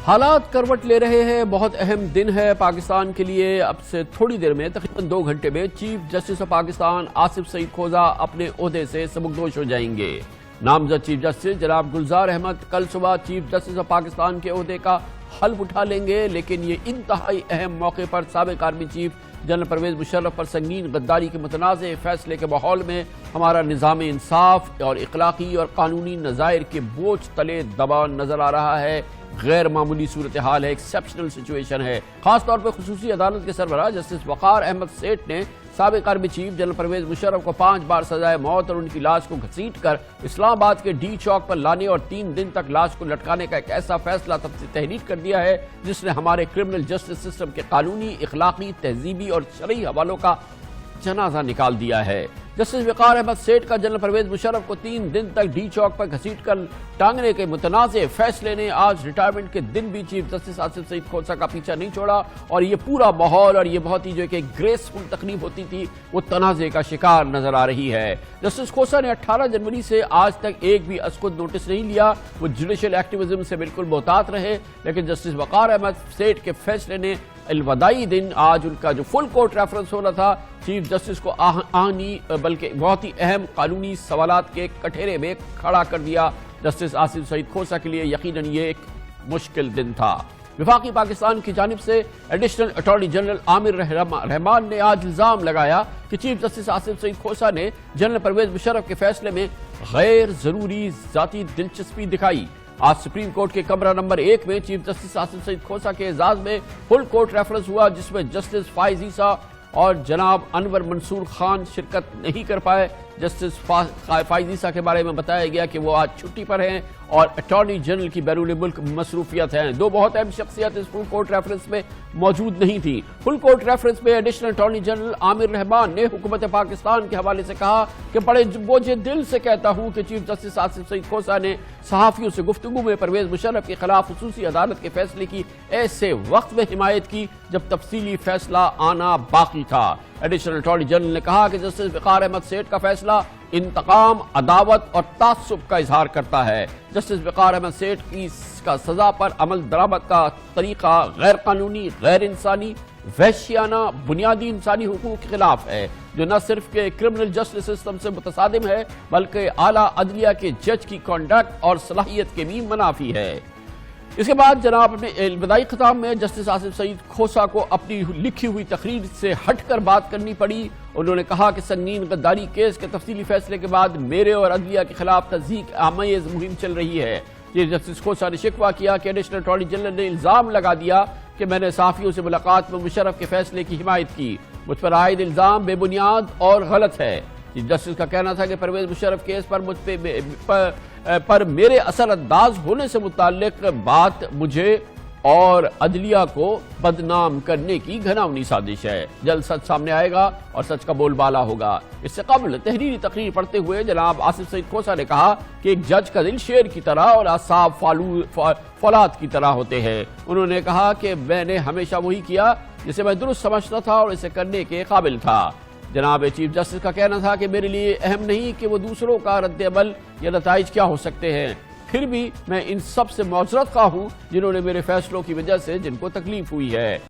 حالات کروٹ لے رہے ہیں، بہت اہم دن ہے پاکستان کے لیے۔ اب سے تھوڑی دیر میں تقریباً 2 گھنٹے میں chief justice of Pakistan Asif Saeed Khosa اپنے عہدے سے سبکدوش ہو جائیں گے۔ نامزد چیف جسٹس جناب گلزار احمد کل صبح چیف جسٹس آف پاکستان کے عہدے کا حلف اٹھا لیں گے، لیکن یہ انتہائی اہم موقع پر سابق army chief general Pervez Musharraf پر سنگین غداری کے متنازع فیصلے کے ماحول میں ہمارا نظام انصاف اور اخلاقی اور قانونی نظائر کے بوجھ تلے دبا نظر آ رہا ہے۔ غیر معمولی صورتحال ہے، ایکسیپشنل سچویشن ہے۔ خاص طور پر خصوصی عدالت کے سربراہ جسٹس وقار احمد سیٹھ نے سابق army chief general Pervez Musharraf کو 5 بار سزائے موت اور ان کی لاش کو گھسیٹ کر اسلام آباد کے ڈی چوک پر لانے اور 3 دن تک لاش کو لٹکانے کا ایک ایسا فیصلہ تحریر کر دیا ہے جس نے ہمارے کرمنل جسٹس سسٹم کے قانونی، اخلاقی، تہذیبی اور شرعی حوالوں کا جنازہ نکال دیا ہے۔ جسٹس وقار احمد سیٹھ کا جنرل پرویز مشرف کو 3 دن تک ڈی چوک پر گھسیٹ کر ٹانگنے کے متنازع فیصلے نے آج ریٹائرمنٹ کے دن بھی چیف جسٹس آصف سعید کھوسہ کا پیچھا نہیں چھوڑا، اور یہ پورا ماحول اور یہ بہت ہی جو کہ گریسفل تقریب ہوتی تھی وہ تنازع کا شکار نظر آ رہی ہے۔ جسٹس کھوسہ نے 18 جنوری سے آج تک ایک بھی از خود نوٹس نہیں لیا، وہ جوڈیشل ایکٹیویزم سے بالکل محتاط رہے، لیکن جسٹس وقار احمد سیٹھ کے فیصلے نے الوداعی دن آج ان کا جو فل کورٹ ریفرنس ہونا تھا چیف جسٹس کو آہنی بلکہ بہت ہی اہم قانونی سوالات کے کٹہرے میں کھڑا کر دیا۔ جسٹس آصف سعید کھوسہ کے لیے یقیناً یہ ایک مشکل دن تھا۔ وفاقی پاکستان کی جانب سے ایڈیشنل اٹارنی جنرل عامر رحمان نے آج الزام لگایا کہ چیف جسٹس آصف سعید کھوسہ نے جنرل پرویز مشرف کے فیصلے میں غیر ضروری ذاتی دلچسپی دکھائی۔ آج سپریم کورٹ کے کمرہ نمبر 1 میں چیف جسٹس آصف سعید کھوسہ کے اعزاز میں فل کورٹ ریفرنس ہوا، جس میں جسٹس فائز عیسیٰ اور جناب انور منصور خان شرکت نہیں کر پائے۔ جسٹس فائز عیسیٰ کے بارے میں بتایا گیا کہ وہ آج چھٹی پر ہیں اور اٹارنی جنرل کی بیرون ملک مصروفیت ہیں۔ 2 بہت اہم شخصیات اس فل کورٹ ریفرنس میں موجود نہیں تھی۔ فل کورٹ ریفرنس میں ایڈیشنل اٹارنی جنرل عامر رحمان نے حکومت پاکستان کے حوالے سے کہا کہ بڑے بوجھ دل سے کہتا ہوں کہ چیف جسٹس آصف سعید کھوسہ نے صحافیوں سے گفتگو میں پرویز مشرف کے خلاف خصوصی عدالت کے فیصلے کی ایسے وقت میں حمایت کی جب تفصیلی فیصلہ آنا باقی تھا۔ ایڈیشنل اٹارنی جنرل نے کہا کہ جسٹس وقار احمد سیٹھ کا فیصلہ انتقام، عداوت اور تعصب کا اظہار کرتا ہے۔ جسٹس وقار احمد سیٹھ کی کا سزا پر عمل درآمد کا طریقہ غیر قانونی، غیر انسانی، وحشیانہ، بنیادی انسانی حقوق کے خلاف ہے، جو نہ صرف کہ کرمنل جسٹس سسٹم سے متصادم ہے بلکہ اعلیٰ عدلیہ کے جج کی کنڈکٹ اور صلاحیت کے بھی منافی ہے۔ اس کے بعد جناب اپنے الوداعی خطاب میں جسٹس آصف سعید کھوسہ کو اپنی لکھی ہوئی تقریر سے ہٹ کر بات کرنی پڑی۔ انہوں نے کہا کہ سنگین غداری کیس کے تفصیلی فیصلے کے بعد میرے اور عدلیہ کے خلاف تصدیق آمیز مہم چل رہی ہے۔ یہ جسٹس کھوسہ نے شکوہ کیا کہ ایڈیشنل اٹارنی جنرل نے الزام لگا دیا کہ میں نے صحافیوں سے ملاقات میں مشرف کے فیصلے کی حمایت کی۔ مجھ پر عائد الزام بے بنیاد اور غلط ہے۔ جسٹس کا کہنا تھا کہ پرویز مشرف کیس پر میرے اثر انداز ہونے سے متعلق بات مجھے اور عدلیہ کو بدنام کرنے کی گھناؤنی سازش ہے۔ جلد سچ سامنے آئے گا اور سچ کا بول بالا ہوگا۔ اس سے قبل تحریری تقریر پڑھتے ہوئے جناب آصف سعید کھوسہ نے کہا کہ ایک جج کا دل شیر کی طرح اور اعصاب فولاد کی طرح ہوتے ہیں۔ انہوں نے کہا کہ میں نے ہمیشہ وہی کیا جسے میں درست سمجھتا تھا اور اسے کرنے کے قابل تھا۔ جناب چیف جسٹس کا کہنا تھا کہ میرے لیے اہم نہیں کہ وہ دوسروں کا رد عمل یا نتائج کیا ہو سکتے ہیں، پھر بھی میں ان سب سے معذرت خواہ ہوں جنہوں نے میرے فیصلوں کی وجہ سے جن کو تکلیف ہوئی ہے۔